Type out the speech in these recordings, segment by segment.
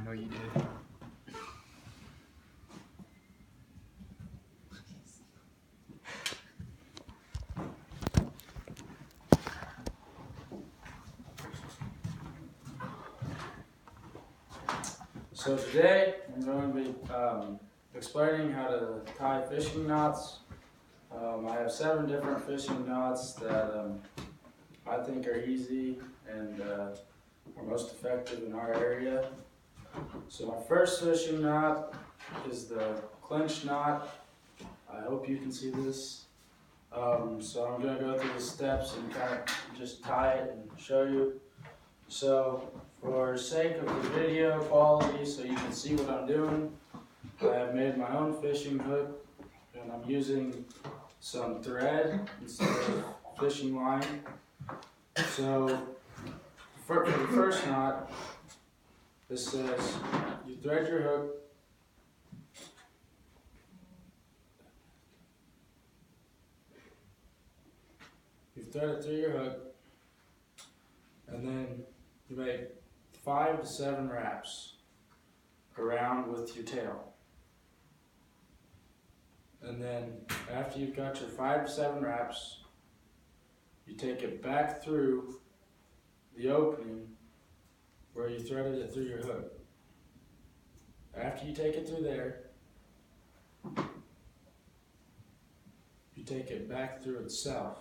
know you did. So today I'm going to be explaining how to tie fishing knots. I have 7 different fishing knots that I think are easy and are most effective in our area. So my first fishing knot is the clinch knot. I hope you can see this. So I'm going to go through the steps and kind of just tie it and show you. So for sake of the video quality, so you can see what I'm doing, I have made my own fishing hook and I'm using some thread instead of fishing line. So for the first knot, this says you thread your hook thread it through your hook, and then you make 5 to 7 wraps around with your tail. And then after you've got your 5 to 7 wraps, you take it back through the opening where you threaded it through your hook. After you take it through there, you take it back through itself.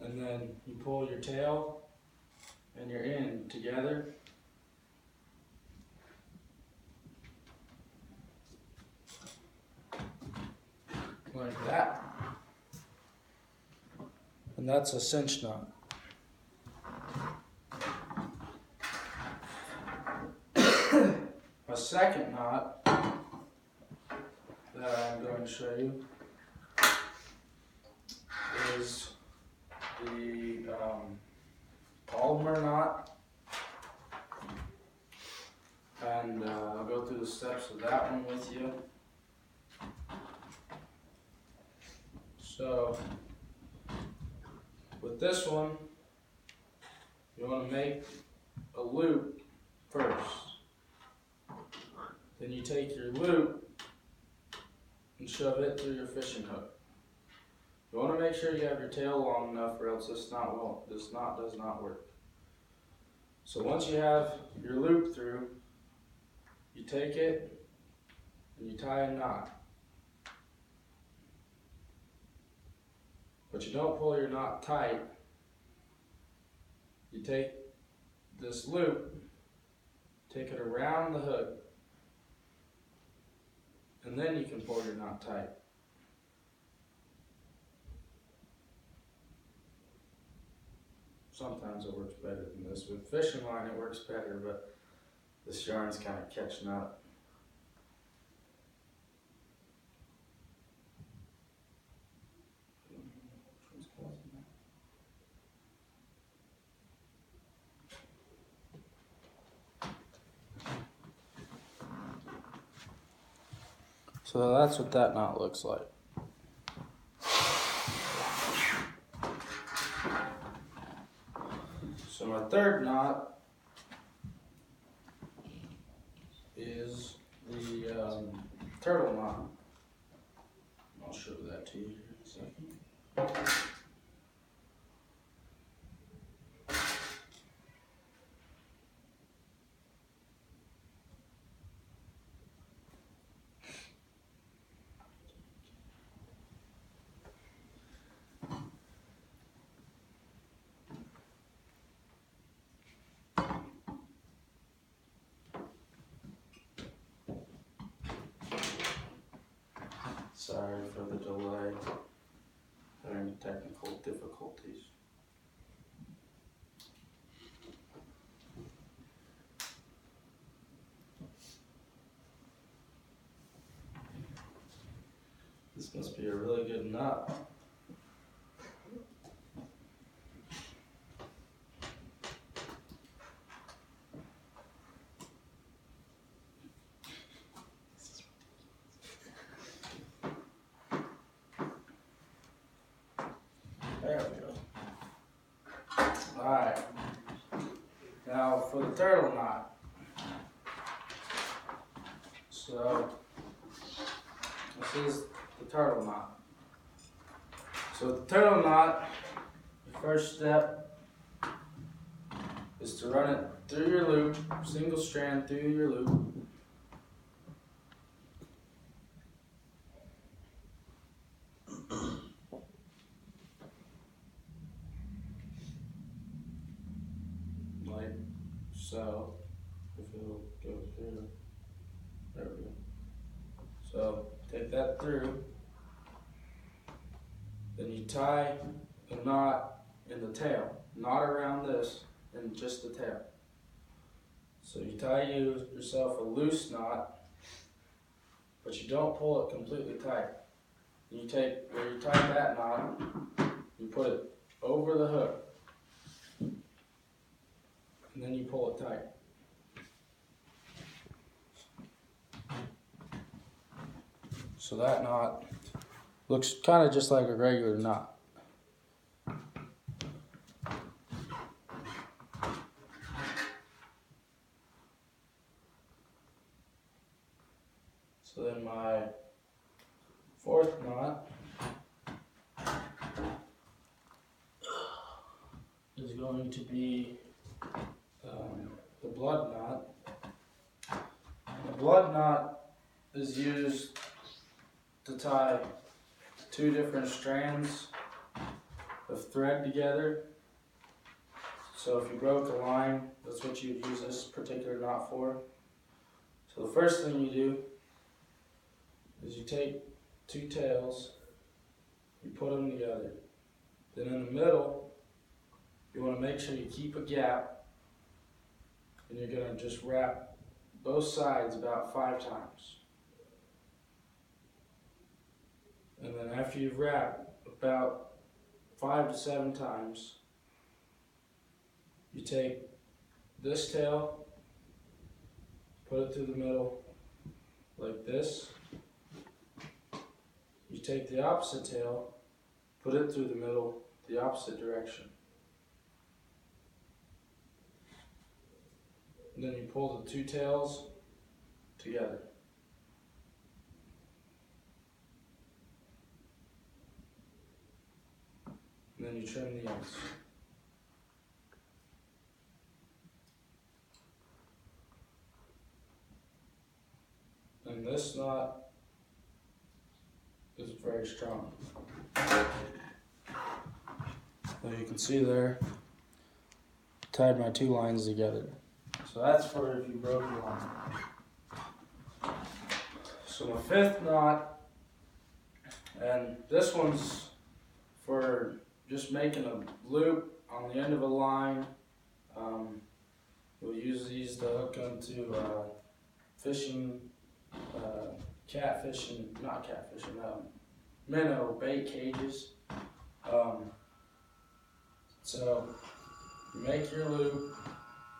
And then you pull your tail and your end together. Like that. And that's a cinch knot. My second knot that I'm going to show you is the polymer knot, and I'll go through the steps of that one with you. So with this one, you want to make a loop first. Then you take your loop and shove it through your fishing hook. You want to make sure you have your tail long enough, or else this knot does not work. So once you have your loop through, you take it and you tie a knot. But you don't pull your knot tight. You take this loop, take it around the hook, and then you can pull your knot tight. Sometimes it works better than this. With fishing line it works better, but this yarn's kind of catching up. So that's what that knot looks like. So my third knot is the turtle knot. I'll show that to you here in a second. Sorry for the delay, having technical difficulties. This must be a really good knot. There we go. Alright. for the turtle knot. So this is the turtle knot. So the turtle knot, the first step is to run it through your loop, single strand through your loop. Like so. If it'll go through. There we go. So take that through. Then you tie a knot in the tail, not around this, and just the tail. So you tie yourself a loose knot, but you don't pull it completely tight. You take where you tie that knot, you put it over the hook, and then you pull it tight. So that knot looks kind of just like a regular knot. So then my fourth knot is going to be the blood knot. The blood knot is used to tie two different strands of thread together. So if you broke a line, that's what you'd use this particular knot for. So the first thing you do is you take two tails, you put them together. Then in the middle, you want to make sure you keep a gap, and you're going to just wrap both sides about 5 times. And then after you've wrapped about 5 to 7 times, you take this tail, put it through the middle like this. You take the opposite tail, put it through the middle, the opposite direction. And then you pull the two tails together. And then you trim the ends. And this knot is very strong. So you can see there, tied my 2 lines together. So that's for if you broke your line. So my 5th knot, and this one's for just making a loop on the end of a line. We'll use these to hook onto fishing, minnow bait cages. So you make your loop,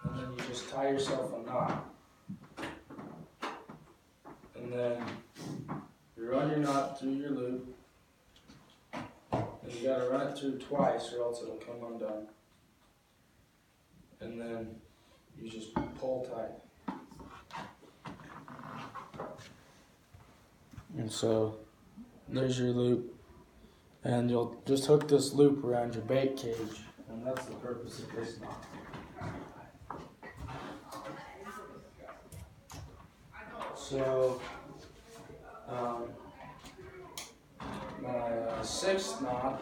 and then you just tie yourself a knot. And then you run your knot through your loop. And you gotta run it through twice or else it'll come undone. And then you just pull tight. And so there's your loop. And you'll just hook this loop around your bait cage. And that's the purpose of this knot. So my 6th knot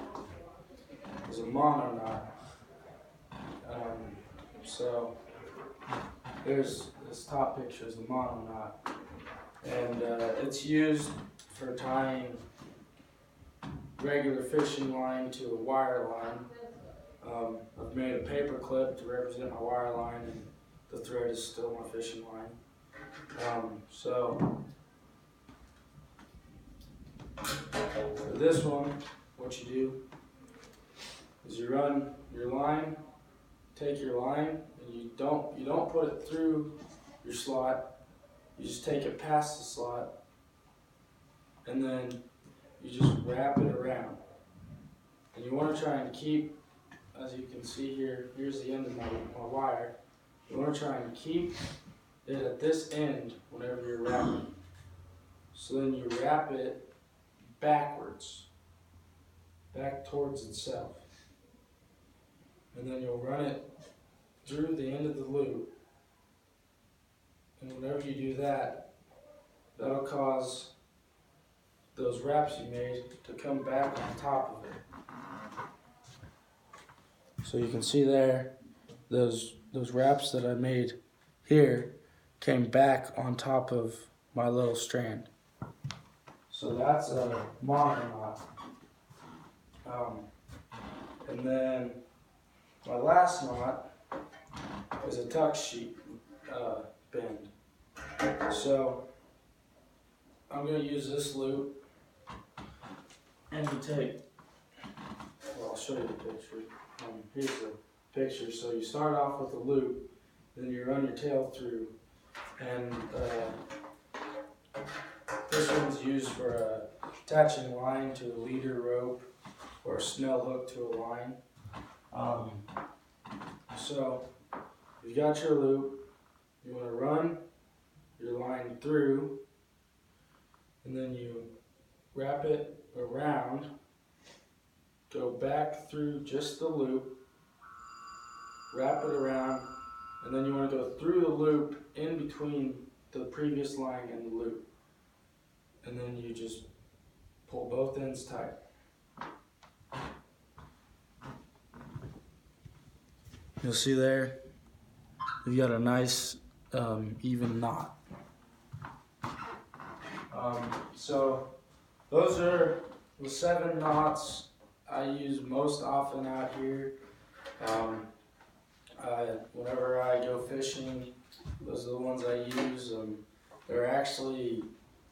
is a mono knot. So here's this top picture is the mono knot, and it's used for tying regular fishing line to a wire line. I've made a paper clip to represent my wire line, and the thread is still my fishing line. So for this one, what you do is you run your line, take your line, and you don't put it through your slot. You just take it past the slot, and then you just wrap it around. And you want to try and keep, as you can see here, here's the end of my wire. You want to try and keep it at this end whenever you're wrapping. So then you wrap it backwards, back towards itself. And then you'll run it through the end of the loop. And whenever you do that, that'll cause those wraps you made to come back on top of it. So you can see there, those wraps that I made here came back on top of my little strand. So that's a mono knot. And then my last knot is a tuck sheet bend. So I'm going to use this loop and you take, well, I'll show you the picture. Here's the picture. So you start off with a loop, then you run your tail through, and this one's used for attaching line to a leader rope or a snell hook to a line. So you've got your loop, you want to run your line through, and then you wrap it around, go back through just the loop, wrap it around, and then you want to go through the loop in between the previous line and the loop. And then you just pull both ends tight. You'll see there, you've got a nice even knot. So those are the 7 knots I use most often out here. Whenever I go fishing, those are the ones I use. There are actually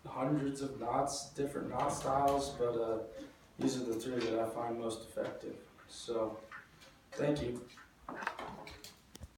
hundreds of knots, different knot styles, but these are the 3 that I find most effective. So, thank you.